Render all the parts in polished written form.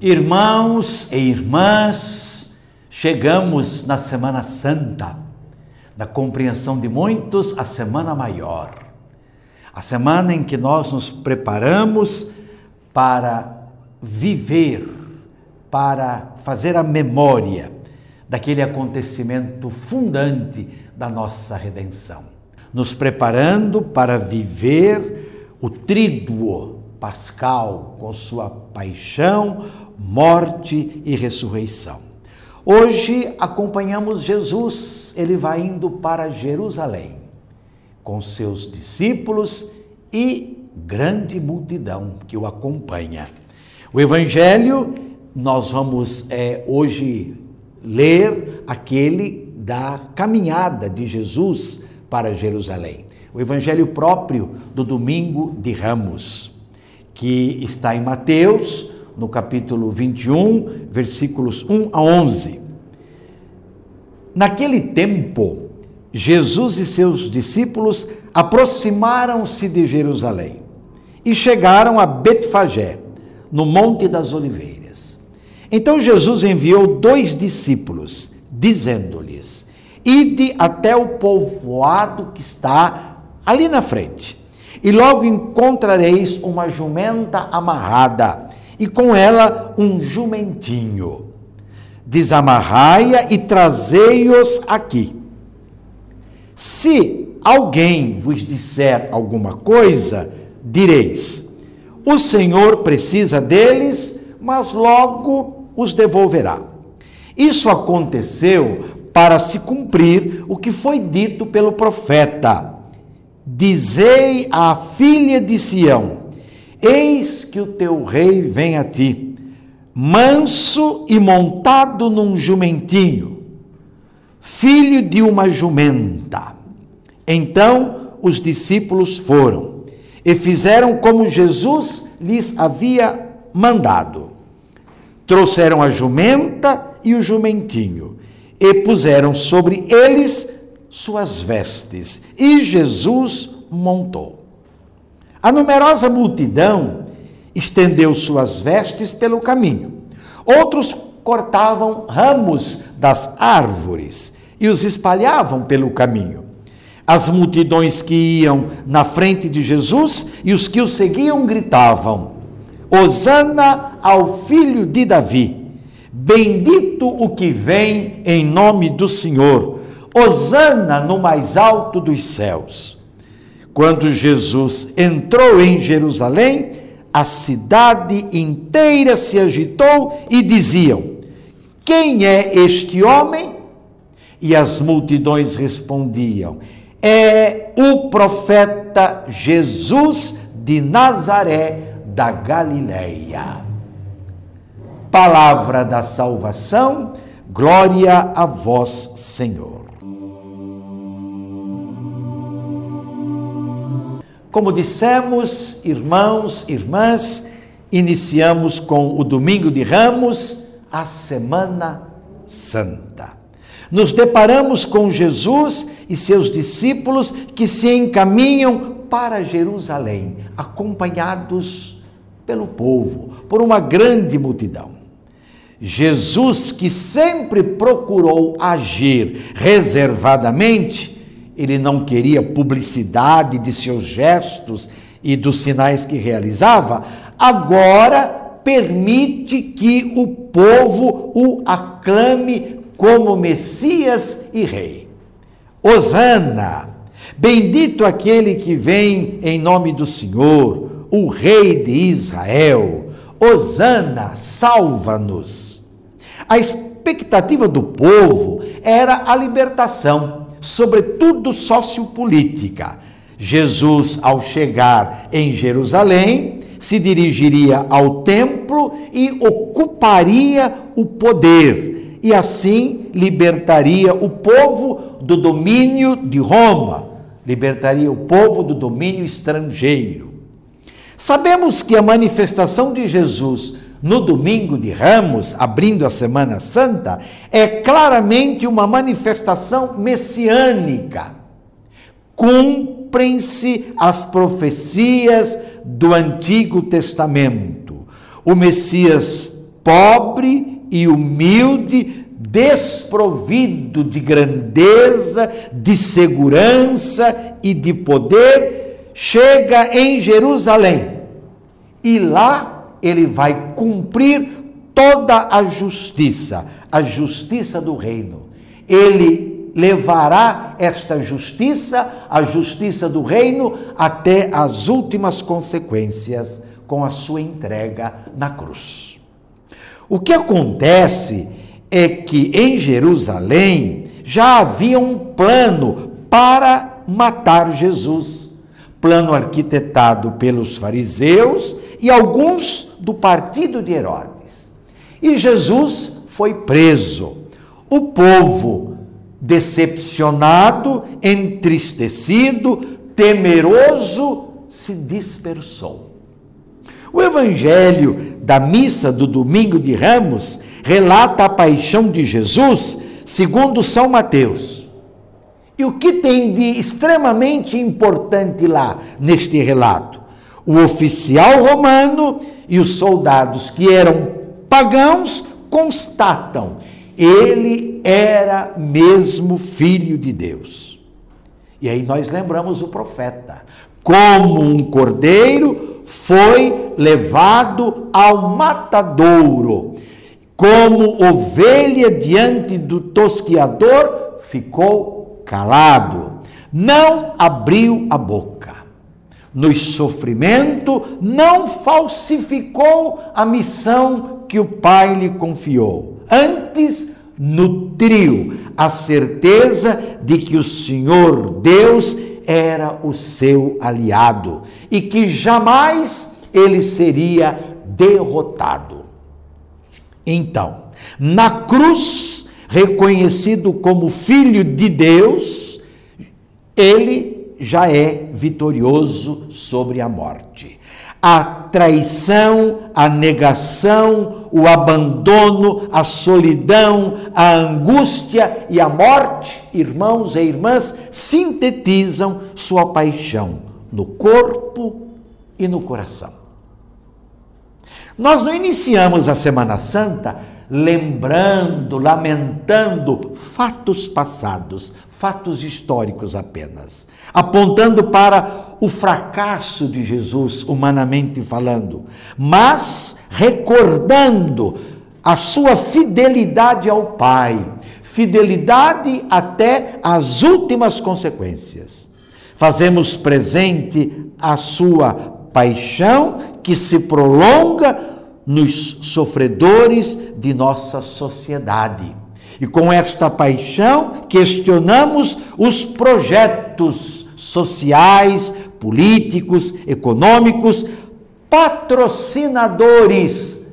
Irmãos e irmãs, chegamos na Semana Santa, da compreensão de muitos, a Semana Maior. A semana em que nós nos preparamos para viver, para fazer a memória daquele acontecimento fundante da nossa redenção. Nos preparando para viver o tríduo pascal com sua paixão, morte e ressurreição. Hoje acompanhamos Jesus, ele vai indo para Jerusalém, com seus discípulos e grande multidão que o acompanha. O Evangelho, nós vamos hoje ler aquele da caminhada de Jesus para Jerusalém. O Evangelho próprio do domingo de Ramos, que está em Mateus, no capítulo 21, versículos 1 a 11. Naquele tempo, Jesus e seus discípulos aproximaram-se de Jerusalém e chegaram a Betfagé, no Monte das Oliveiras. Então Jesus enviou 2 discípulos, dizendo-lhes: ide até o povoado que está ali na frente, e logo encontrareis uma jumenta amarrada, e com ela um jumentinho. Desamarrai-a e trazei-os aqui. Se alguém vos disser alguma coisa, direis: o Senhor precisa deles, mas logo os devolverá. Isso aconteceu para se cumprir o que foi dito pelo profeta: dizei à filha de Sião: eis que o teu rei vem a ti, manso e montado num jumentinho, filho de uma jumenta. Então os discípulos foram e fizeram como Jesus lhes havia mandado. Trouxeram a jumenta e o jumentinho e puseram sobre eles suas vestes, e Jesus montou. A numerosa multidão estendeu suas vestes pelo caminho. Outros cortavam ramos das árvores e os espalhavam pelo caminho. As multidões que iam na frente de Jesus e os que o seguiam gritavam: Hosana ao filho de Davi, bendito o que vem em nome do Senhor, Hosana no mais alto dos céus. Quando Jesus entrou em Jerusalém, a cidade inteira se agitou e diziam: quem é este homem? E as multidões respondiam: é o profeta Jesus de Nazaré da Galileia. Palavra da salvação, glória a vós, Senhor. Como dissemos, irmãos, irmãs, iniciamos com o Domingo de Ramos, a Semana Santa. Nos deparamos com Jesus e seus discípulos que se encaminham para Jerusalém, acompanhados pelo povo, por uma grande multidão. Jesus, que sempre procurou agir reservadamente, ele não queria publicidade de seus gestos e dos sinais que realizava, agora permite que o povo o aclame como Messias e Rei. Hosana, bendito aquele que vem em nome do Senhor, o Rei de Israel. Hosana, salva-nos. A expectativa do povo era a libertação, sobretudo sociopolítica. Jesus, ao chegar em Jerusalém, se dirigiria ao templo e ocuparia o poder, e assim libertaria o povo do domínio de Roma, libertaria o povo do domínio estrangeiro. Sabemos que a manifestação de Jesus no Domingo de Ramos, abrindo a Semana Santa, é claramente uma manifestação messiânica. Cumprem-se as profecias do Antigo Testamento. O Messias pobre e humilde, desprovido de grandeza, de segurança e de poder, chega em Jerusalém. E lá ele vai cumprir toda a justiça do reino. Ele levará esta justiça, a justiça do reino, até as últimas consequências com a sua entrega na cruz. O que acontece é que em Jerusalém já havia um plano para matar Jesus, plano arquitetado pelos fariseus e alguns do partido de Herodes. E Jesus foi preso. O povo, decepcionado, entristecido, temeroso, se dispersou. O evangelho da missa do Domingo de Ramos relata a paixão de Jesus segundo São Mateus. E o que tem de extremamente importante lá neste relato? O oficial romano e os soldados que eram pagãos constatam: ele era mesmo filho de Deus. E aí nós lembramos o profeta: como um cordeiro foi levado ao matadouro, como ovelha diante do tosquiador, ficou calado, não abriu a boca. No sofrimento, não falsificou a missão que o Pai lhe confiou. Antes, nutriu a certeza de que o Senhor Deus era o seu aliado e que jamais ele seria derrotado. Então, na cruz, reconhecido como Filho de Deus, ele já é vitorioso sobre a morte. A traição, a negação, o abandono, a solidão, a angústia e a morte, irmãos e irmãs, sintetizam sua paixão no corpo e no coração. Nós não iniciamos a Semana Santa lembrando, lamentando fatos passados, fatos históricos apenas, apontando para o fracasso de Jesus, humanamente falando, mas recordando a sua fidelidade ao Pai, fidelidade até as últimas consequências. Fazemos presente a sua paixão que se prolonga nos sofredores de nossa sociedade. E com esta paixão questionamos os projetos sociais, políticos, econômicos, patrocinadores,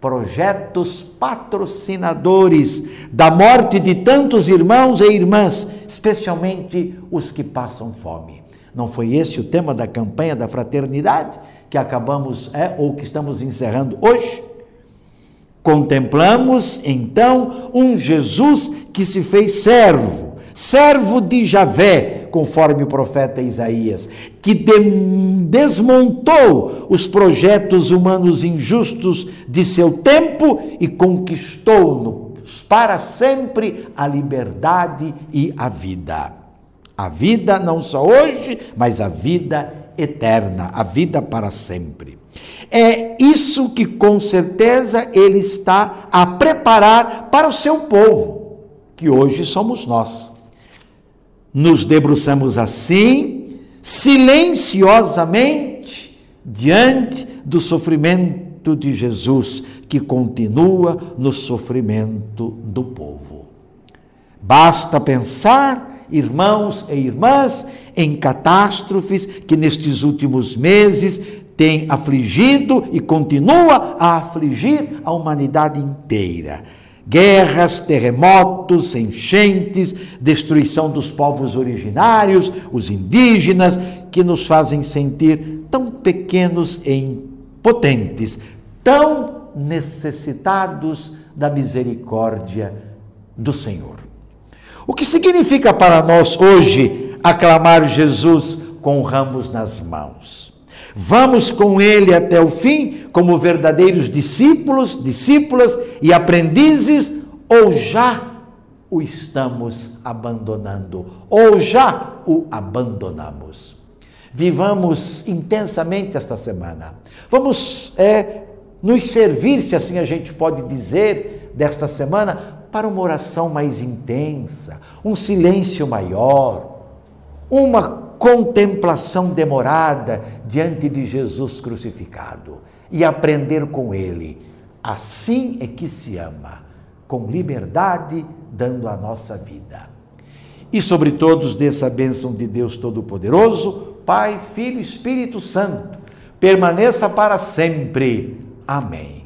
projetos patrocinadores da morte de tantos irmãos e irmãs, especialmente os que passam fome. Não foi esse o tema da campanha da fraternidade que acabamos, ou que estamos encerrando hoje? Contemplamos, então, um Jesus que se fez servo, servo de Javé, conforme o profeta Isaías, que desmontou os projetos humanos injustos de seu tempo e conquistou-nos para sempre a liberdade e a vida. A vida não só hoje, mas a vida eterna, a vida para sempre. É isso que com certeza ele está a preparar para o seu povo, que hoje somos nós. Nos debruçamos assim, silenciosamente, diante do sofrimento de Jesus, que continua no sofrimento do povo. Basta pensar, irmãos e irmãs, em catástrofes que nestes últimos meses têm afligido e continua a afligir a humanidade inteira. Guerras, terremotos, enchentes, destruição dos povos originários, os indígenas, que nos fazem sentir tão pequenos e impotentes, tão necessitados da misericórdia do Senhor. O que significa para nós hoje aclamar Jesus com ramos nas mãos? Vamos com Ele até o fim, como verdadeiros discípulos, discípulas e aprendizes, ou já o estamos abandonando, ou já o abandonamos? Vivamos intensamente esta semana. Vamos nos servir, se assim a gente pode dizer, desta semana, para uma oração mais intensa, um silêncio maior, uma contemplação demorada diante de Jesus crucificado e aprender com Ele. Assim é que se ama, com liberdade, dando a nossa vida. E sobre todos dessa bênção de Deus Todo-Poderoso, Pai, Filho e Espírito Santo, permaneça para sempre. Amém.